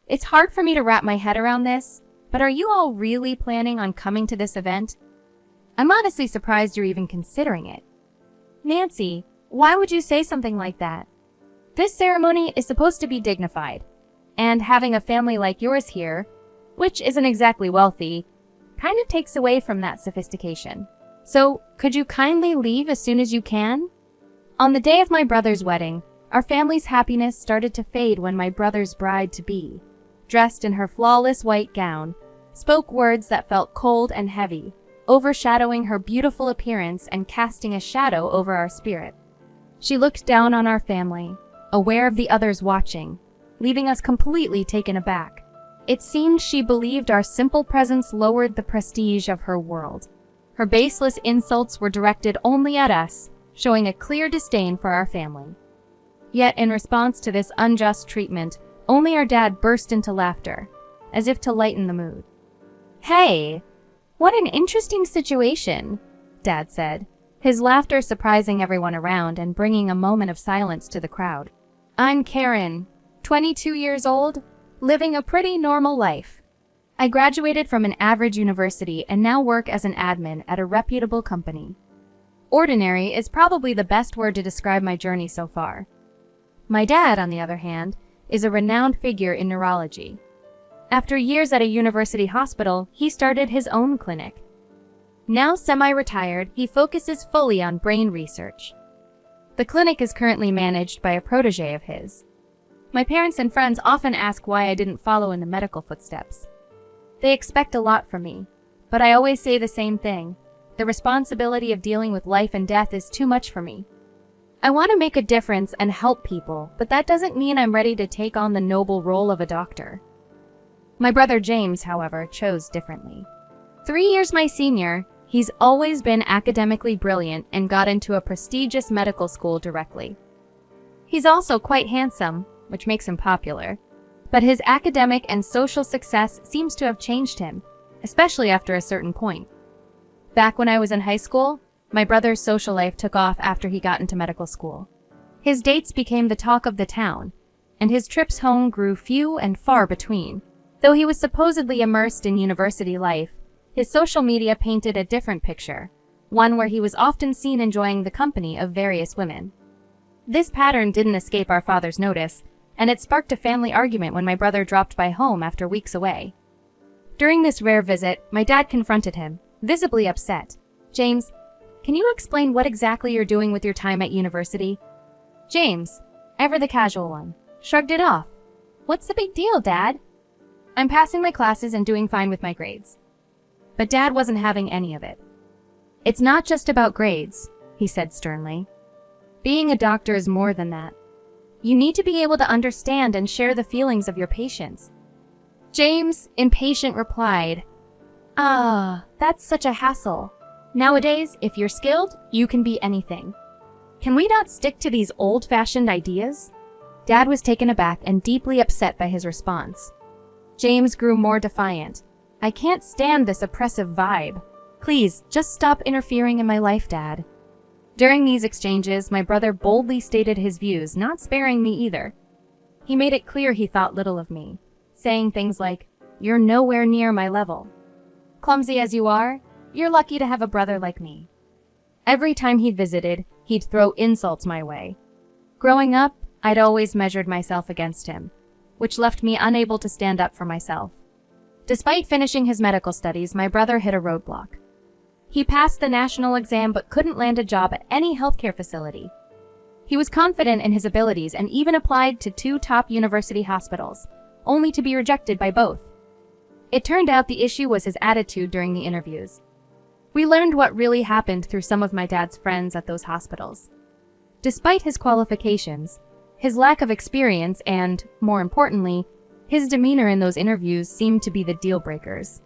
It's hard for me to wrap my head around this, but are you all really planning on coming to this event? I'm honestly surprised you're even considering it. Nancy, why would you say something like that? This ceremony is supposed to be dignified, and having a family like yours here, which isn't exactly wealthy, kind of takes away from that sophistication. So, could you kindly leave as soon as you can? On the day of my brother's wedding, our family's happiness started to fade when my brother's bride-to-be, dressed in her flawless white gown, spoke words that felt cold and heavy, overshadowing her beautiful appearance and casting a shadow over our spirit. She looked down on our family, aware of the others watching, leaving us completely taken aback. It seemed she believed our simple presence lowered the prestige of her world. Her baseless insults were directed only at us, showing a clear disdain for our family. Yet in response to this unjust treatment, only our dad burst into laughter, as if to lighten the mood. "Hey, what an interesting situation," Dad said, his laughter surprising everyone around and bringing a moment of silence to the crowd. "I'm Karen, 22 years old, living a pretty normal life. I graduated from an average university and now work as an admin at a reputable company. Ordinary is probably the best word to describe my journey so far. My dad, on the other hand, is a renowned figure in neurology. After years at a university hospital, he started his own clinic. Now semi-retired, he focuses fully on brain research. The clinic is currently managed by a protege of his. My parents and friends often ask why I didn't follow in the medical footsteps. They expect a lot from me, but I always say the same thing. The responsibility of dealing with life and death is too much for me. I want to make a difference and help people, but that doesn't mean I'm ready to take on the noble role of a doctor." My brother James, however, chose differently. 3 years my senior, he's always been academically brilliant and got into a prestigious medical school directly. He's also quite handsome, which makes him popular, but his academic and social success seems to have changed him, especially after a certain point. Back when I was in high school, my brother's social life took off after he got into medical school. His dates became the talk of the town, and his trips home grew few and far between. Though he was supposedly immersed in university life, his social media painted a different picture, one where he was often seen enjoying the company of various women. This pattern didn't escape our father's notice, and it sparked a family argument when my brother dropped by home after weeks away. During this rare visit, my dad confronted him, visibly upset. "James, can you explain what exactly you're doing with your time at university?" James, ever the casual one, shrugged it off. "What's the big deal, Dad? I'm passing my classes and doing fine with my grades." But Dad wasn't having any of it. "It's not just about grades," he said sternly. "Being a doctor is more than that. You need to be able to understand and share the feelings of your patients." James, impatient, replied, That's such a hassle. Nowadays, if you're skilled, you can be anything. Can we not stick to these old-fashioned ideas?" Dad was taken aback and deeply upset by his response. James grew more defiant. "I can't stand this oppressive vibe. Please, just stop interfering in my life, Dad." During these exchanges, my brother boldly stated his views, not sparing me either. He made it clear he thought little of me, saying things like, "You're nowhere near my level. Clumsy as you are, you're lucky to have a brother like me." Every time he visited, he'd throw insults my way. Growing up, I'd always measured myself against him, which left me unable to stand up for myself. Despite finishing his medical studies, my brother hit a roadblock. He passed the national exam but couldn't land a job at any healthcare facility. He was confident in his abilities and even applied to 2 top university hospitals, only to be rejected by both. It turned out the issue was his attitude during the interviews. We learned what really happened through some of my dad's friends at those hospitals. Despite his qualifications, his lack of experience and, more importantly, his demeanor in those interviews seemed to be the deal breakers.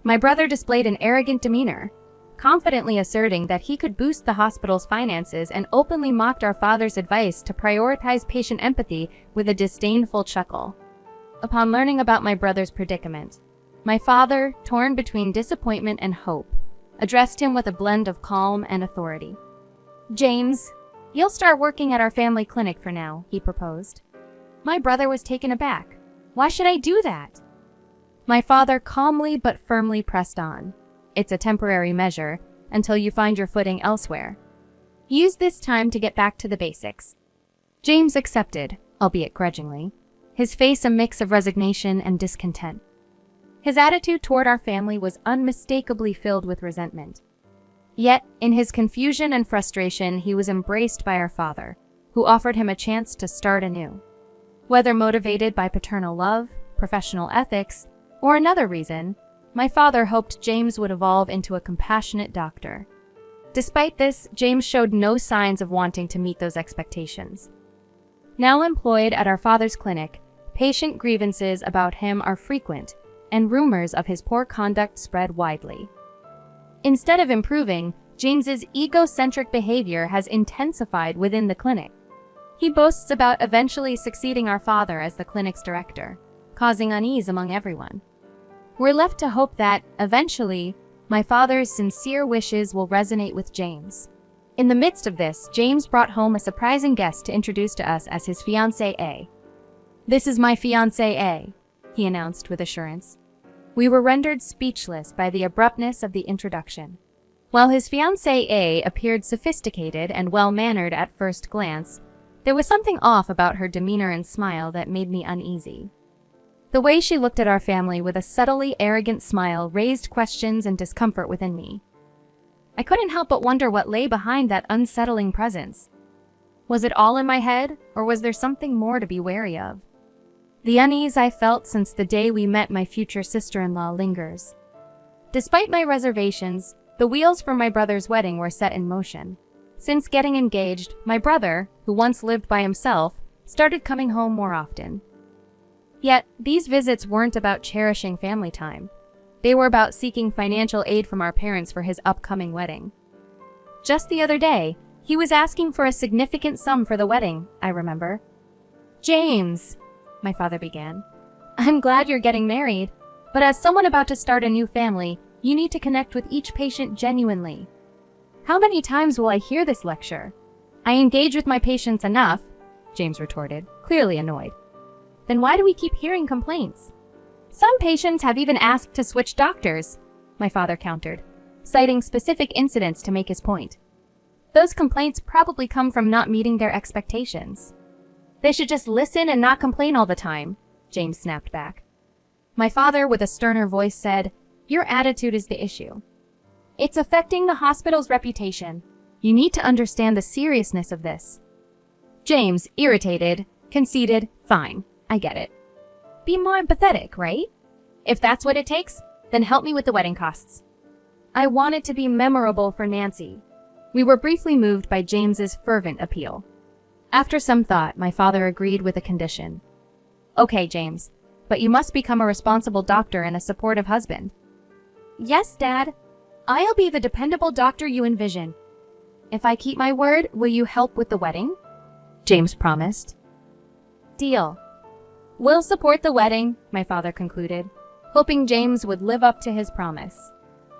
My brother displayed an arrogant demeanor, confidently asserting that he could boost the hospital's finances and openly mocked our father's advice to prioritize patient empathy with a disdainful chuckle. Upon learning about my brother's predicament, my father, torn between disappointment and hope, addressed him with a blend of calm and authority. "James, you'll start working at our family clinic for now," he proposed. My brother was taken aback. Why should I do that? My father calmly but firmly pressed on. It's a temporary measure until you find your footing elsewhere. Use this time to get back to the basics. James accepted, albeit grudgingly, his face a mix of resignation and discontent. His attitude toward our family was unmistakably filled with resentment. Yet, in his confusion and frustration, he was embraced by our father, who offered him a chance to start anew. Whether motivated by paternal love, professional ethics, or another reason, my father hoped James would evolve into a compassionate doctor. Despite this, James showed no signs of wanting to meet those expectations. Now employed at our father's clinic, patient grievances about him are frequent, and rumors of his poor conduct spread widely. Instead of improving, James's egocentric behavior has intensified within the clinic. He boasts about eventually succeeding our father as the clinic's director, causing unease among everyone. We're left to hope that, eventually, my father's sincere wishes will resonate with James. In the midst of this, James brought home a surprising guest to introduce to us as his fiancée A. "This is my fiancée A," he announced with assurance. We were rendered speechless by the abruptness of the introduction. While his fiancée A appeared sophisticated and well-mannered at first glance, there was something off about her demeanor and smile that made me uneasy. The way she looked at our family with a subtly arrogant smile raised questions and discomfort within me. I couldn't help but wonder what lay behind that unsettling presence. Was it all in my head, or was there something more to be wary of? The unease I felt since the day we met my future sister-in-law lingers. Despite my reservations, the wheels for my brother's wedding were set in motion. Since getting engaged, my brother, who once lived by himself, started coming home more often. Yet, these visits weren't about cherishing family time. They were about seeking financial aid from our parents for his upcoming wedding. Just the other day, he was asking for a significant sum for the wedding, I remember. "James," my father began, "I'm glad you're getting married, but as someone about to start a new family, you need to connect with each patient genuinely." "How many times will I hear this lecture?" "I engage with my patients enough," James retorted, clearly annoyed. "Then why do we keep hearing complaints?" "Some patients have even asked to switch doctors," my father countered, citing specific incidents to make his point. "Those complaints probably come from not meeting their expectations." "They should just listen and not complain all the time," James snapped back. My father, with a sterner voice, said, "Your attitude is the issue. It's affecting the hospital's reputation. You need to understand the seriousness of this." James, irritated, conceded, "Fine, I get it. Be more empathetic, right? If that's what it takes, then help me with the wedding costs." I wanted to be memorable for Nancy. We were briefly moved by James's fervent appeal. After some thought, my father agreed with a condition. "Okay, James, but you must become a responsible doctor and a supportive husband." "Yes, Dad. I'll be the dependable doctor you envision." "If I keep my word, will you help with the wedding?" James promised. "Deal. We'll support the wedding," my father concluded, hoping James would live up to his promise.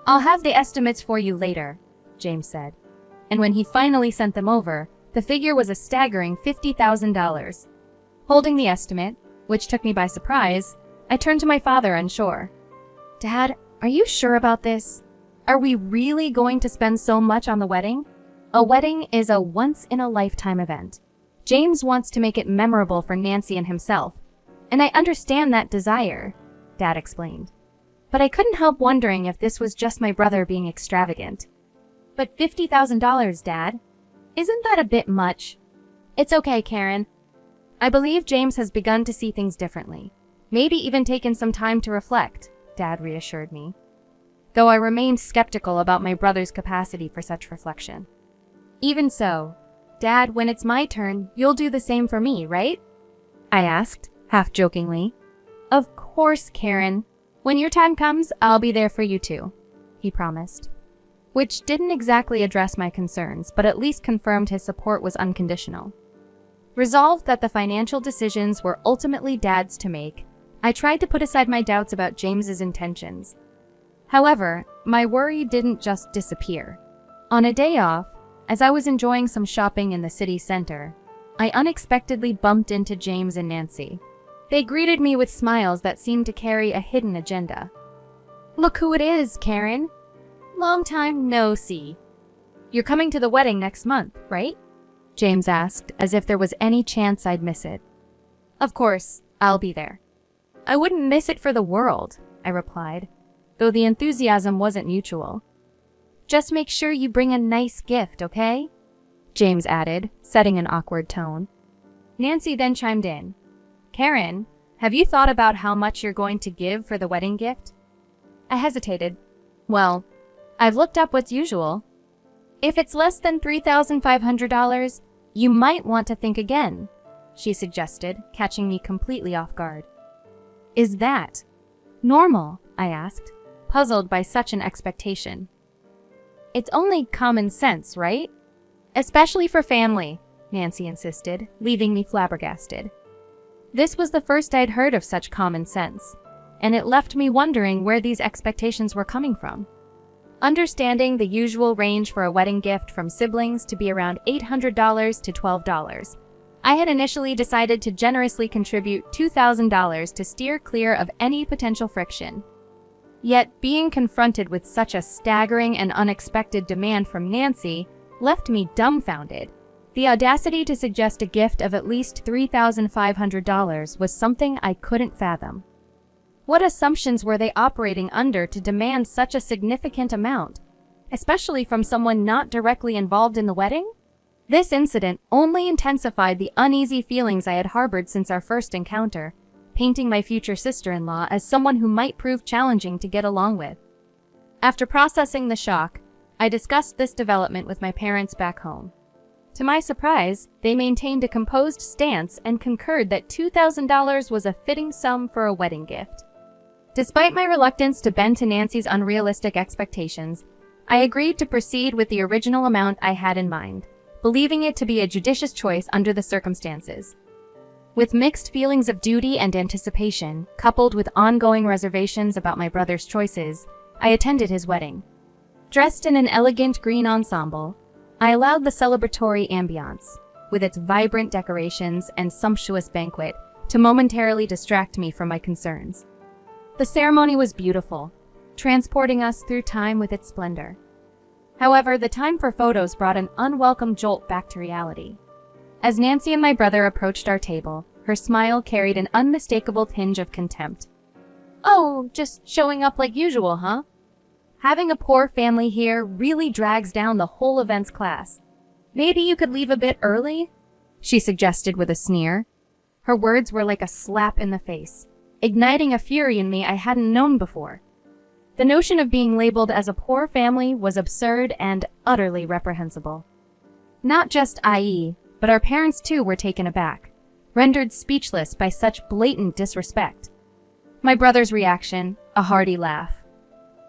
"I'll have the estimates for you later," James said. And when he finally sent them over, the figure was a staggering $50,000. Holding the estimate, which took me by surprise, I turned to my father unsure. "Dad, are you sure about this? Are we really going to spend so much on the wedding?" A wedding is a once-in-a-lifetime event. James wants to make it memorable for Nancy and himself, and I understand that desire, Dad explained. But I couldn't help wondering if this was just my brother being extravagant. "But $50,000, Dad? Isn't that a bit much?" "It's okay, Karen. I believe James has begun to see things differently. Maybe even taken some time to reflect," Dad reassured me, though I remained skeptical about my brother's capacity for such reflection. "Even so, Dad, when it's my turn, you'll do the same for me, right?" I asked, half jokingly. "Of course, Karen. When your time comes, I'll be there for you too," he promised. Which didn't exactly address my concerns, but at least confirmed his support was unconditional. Resolved that the financial decisions were ultimately Dad's to make, I tried to put aside my doubts about James's intentions. However, my worry didn't just disappear. On a day off, as I was enjoying some shopping in the city center, I unexpectedly bumped into James and Nancy. They greeted me with smiles that seemed to carry a hidden agenda. "Look who it is, Karen. Long time no see. You're coming to the wedding next month, right?" James asked, as if there was any chance I'd miss it. "Of course, I'll be there." "I wouldn't miss it for the world," I replied, though the enthusiasm wasn't mutual. "Just make sure you bring a nice gift, okay?" James added, setting an awkward tone. Nancy then chimed in. "Karen, have you thought about how much you're going to give for the wedding gift?" I hesitated. "Well, I've looked up what's usual. If it's less than $3,500, you might want to think again," she suggested, catching me completely off guard. "Is that normal?" I asked, puzzled by such an expectation. "It's only common sense, right? Especially for family," Nancy insisted, leaving me flabbergasted. This was the first I'd heard of such common sense, and it left me wondering where these expectations were coming from. Understanding the usual range for a wedding gift from siblings to be around $800 to $12, I had initially decided to generously contribute $2,000 to steer clear of any potential friction. Yet, being confronted with such a staggering and unexpected demand from Nancy left me dumbfounded. The audacity to suggest a gift of at least $3,500 was something I couldn't fathom. What assumptions were they operating under to demand such a significant amount, especially from someone not directly involved in the wedding? This incident only intensified the uneasy feelings I had harbored since our first encounter, painting my future sister-in-law as someone who might prove challenging to get along with. After processing the shock, I discussed this development with my parents back home. To my surprise, they maintained a composed stance and concurred that $2,000 was a fitting sum for a wedding gift. Despite my reluctance to bend to Nancy's unrealistic expectations, I agreed to proceed with the original amount I had in mind, believing it to be a judicious choice under the circumstances. With mixed feelings of duty and anticipation, coupled with ongoing reservations about my brother's choices, I attended his wedding. Dressed in an elegant green ensemble, I allowed the celebratory ambiance, with its vibrant decorations and sumptuous banquet, to momentarily distract me from my concerns. The ceremony was beautiful, transporting us through time with its splendor. However, the time for photos brought an unwelcome jolt back to reality. As Nancy and my brother approached our table, her smile carried an unmistakable tinge of contempt. "Oh, just showing up like usual, huh? Having a poor family here really drags down the whole events class. Maybe you could leave a bit early?" she suggested with a sneer. Her words were like a slap in the face, igniting a fury in me I hadn't known before. The notion of being labeled as a poor family was absurd and utterly reprehensible. Not just IE, but our parents too were taken aback, rendered speechless by such blatant disrespect. My brother's reaction, a hearty laugh,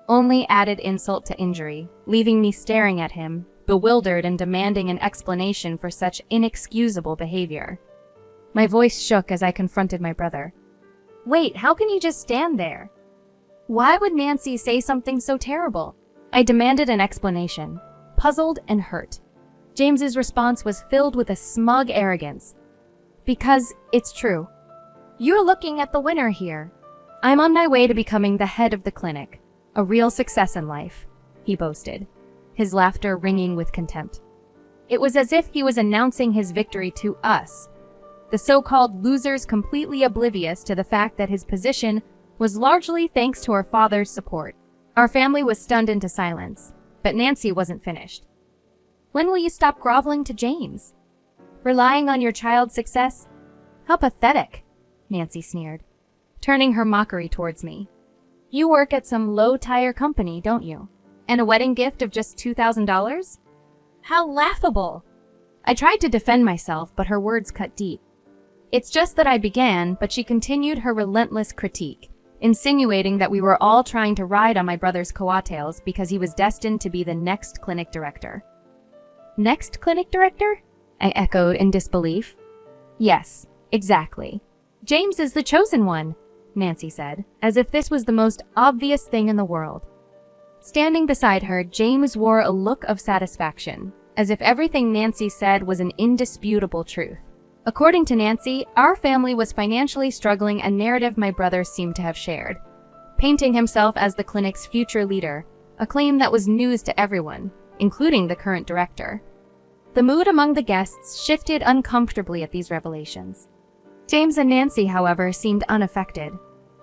only added insult to injury, leaving me staring at him, bewildered and demanding an explanation for such inexcusable behavior. My voice shook as I confronted my brother. "Wait, how can you just stand there? Why would Nancy say something so terrible?" I demanded an explanation, puzzled and hurt. James's response was filled with a smug arrogance. "Because it's true. You're looking at the winner here. I'm on my way to becoming the head of the clinic, a real success in life," he boasted, his laughter ringing with contempt. It was as if he was announcing his victory to us, the so-called losers, completely oblivious to the fact that his position was largely thanks to our father's support. Our family was stunned into silence, but Nancy wasn't finished. "When will you stop groveling to James? Relying on your child's success? How pathetic," Nancy sneered, turning her mockery towards me. "You work at some low-tier company, don't you? And a wedding gift of just $2,000? How laughable!" I tried to defend myself, but her words cut deep. It's just that I began, but she continued her relentless critique, insinuating that we were all trying to ride on my brother's coattails because he was destined to be the next clinic director. "Next clinic director?" I echoed in disbelief. "Yes, exactly. James is the chosen one," Nancy said, as if this was the most obvious thing in the world. Standing beside her, James wore a look of satisfaction, as if everything Nancy said was an indisputable truth. According to Nancy, our family was financially struggling, a narrative my brother seemed to have shared, painting himself as the clinic's future leader, a claim that was news to everyone, including the current director. The mood among the guests shifted uncomfortably at these revelations. James and Nancy, however, seemed unaffected,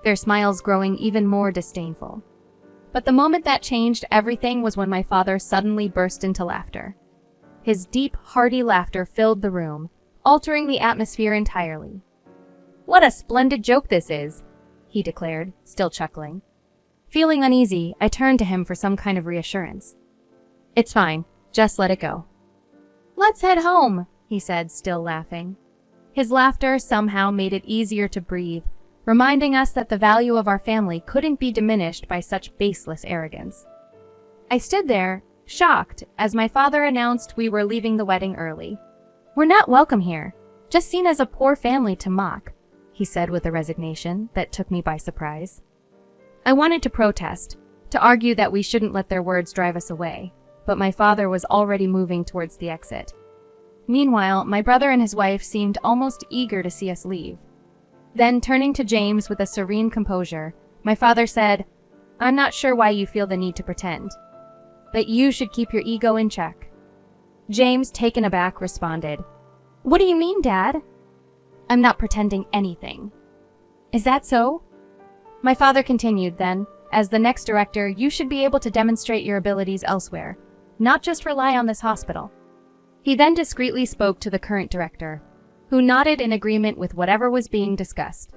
their smiles growing even more disdainful. But the moment that changed everything was when my father suddenly burst into laughter. His deep, hearty laughter filled the room, altering the atmosphere entirely. "What a splendid joke this is," he declared, still chuckling. Feeling uneasy, I turned to him for some kind of reassurance. "It's fine, just let it go." "Let's head home," he said, still laughing. His laughter somehow made it easier to breathe, reminding us that the value of our family couldn't be diminished by such baseless arrogance. I stood there, shocked, as my father announced we were leaving the wedding early. "We're not welcome here, just seen as a poor family to mock," he said with a resignation that took me by surprise. I wanted to protest, to argue that we shouldn't let their words drive us away, but my father was already moving towards the exit. Meanwhile, my brother and his wife seemed almost eager to see us leave. Then, turning to James with a serene composure, my father said, "I'm not sure why you feel the need to pretend, but you should keep your ego in check." James, taken aback, responded, "What do you mean, Dad?" "I'm not pretending anything." "Is that so?" My father continued then, "As the next director, you should be able to demonstrate your abilities elsewhere, not just rely on this hospital." He then discreetly spoke to the current director, who nodded in agreement with whatever was being discussed.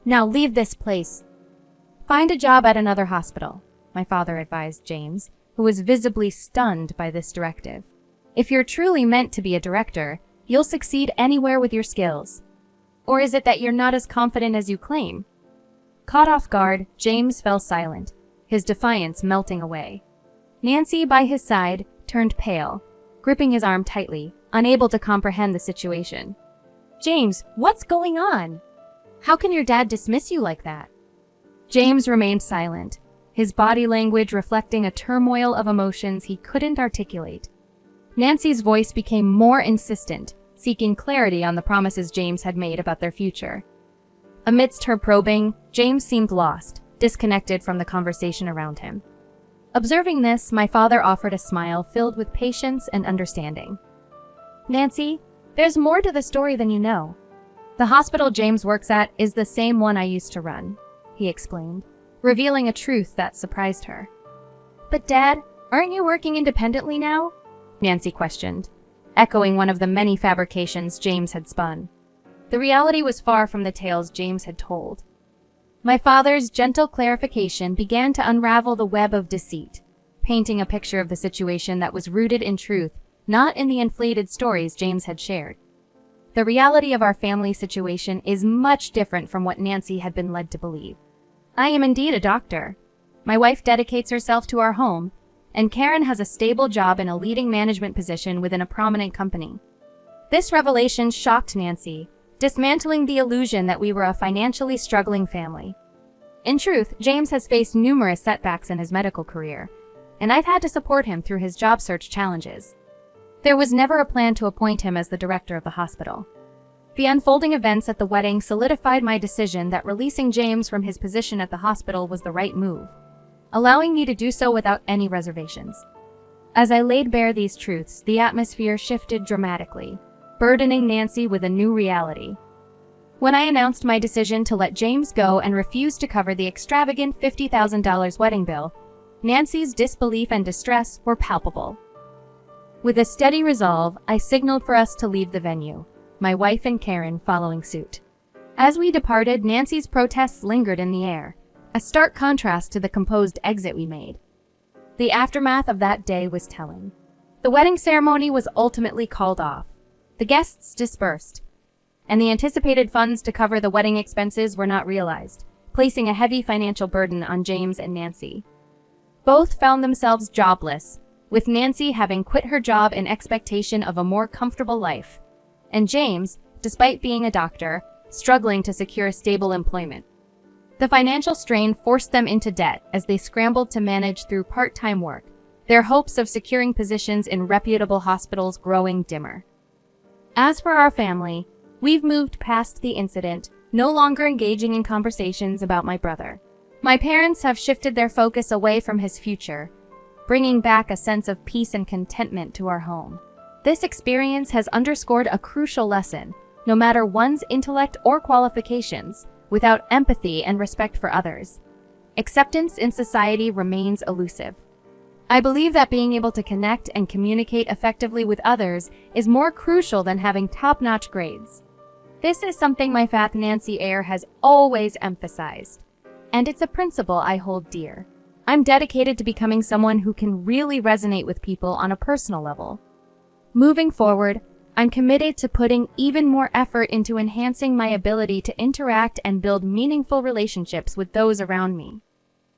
"Now leave this place. Find a job at another hospital," my father advised James, who was visibly stunned by this directive. "If you're truly meant to be a director, you'll succeed anywhere with your skills. Or is it that you're not as confident as you claim?" Caught off guard, James fell silent, his defiance melting away. Nancy, by his side, turned pale, gripping his arm tightly, unable to comprehend the situation. "James, what's going on? How can your dad dismiss you like that?" James remained silent, his body language reflecting a turmoil of emotions he couldn't articulate. Nancy's voice became more insistent, seeking clarity on the promises James had made about their future. Amidst her probing, James seemed lost, disconnected from the conversation around him. Observing this, my father offered a smile filled with patience and understanding. "Nancy, there's more to the story than you know. The hospital James works at is the same one I used to run," he explained, revealing a truth that surprised her. "But Dad, aren't you working independently now?" Nancy questioned, echoing one of the many fabrications James had spun. The reality was far from the tales James had told. My father's gentle clarification began to unravel the web of deceit, painting a picture of the situation that was rooted in truth, not in the inflated stories James had shared. The reality of our family situation is much different from what Nancy had been led to believe. I am indeed a doctor. My wife dedicates herself to our home, and Karen has a stable job in a leading management position within a prominent company. This revelation shocked Nancy, dismantling the illusion that we were a financially struggling family. In truth, James has faced numerous setbacks in his medical career, and I've had to support him through his job search challenges. There was never a plan to appoint him as the director of the hospital. The unfolding events at the wedding solidified my decision that releasing James from his position at the hospital was the right move, allowing me to do so without any reservations. As I laid bare these truths, the atmosphere shifted dramatically, burdening Nancy with a new reality. When I announced my decision to let James go and refuse to cover the extravagant $50,000 wedding bill, Nancy's disbelief and distress were palpable. With a steady resolve, I signaled for us to leave the venue, my wife and Karen following suit. As we departed, Nancy's protests lingered in the air, a stark contrast to the composed exit we made. The aftermath of that day was telling. The wedding ceremony was ultimately called off. The guests dispersed, and the anticipated funds to cover the wedding expenses were not realized, placing a heavy financial burden on James and Nancy. Both found themselves jobless, with Nancy having quit her job in expectation of a more comfortable life, and James, despite being a doctor, struggling to secure stable employment. The financial strain forced them into debt as they scrambled to manage through part-time work, their hopes of securing positions in reputable hospitals growing dimmer. As for our family, We've moved past the incident, no longer engaging in conversations about my brother. My parents have shifted their focus away from his future, bringing back a sense of peace and contentment to our home. This experience has underscored a crucial lesson. No matter one's intellect or qualifications, without empathy and respect for others, acceptance in society remains elusive. I believe that being able to connect and communicate effectively with others is more crucial than having top-notch grades. This is something my FAT Nancy Ayer has always emphasized, and it's a principle I hold dear. I'm dedicated to becoming someone who can really resonate with people on a personal level. Moving forward, I'm committed to putting even more effort into enhancing my ability to interact and build meaningful relationships with those around me.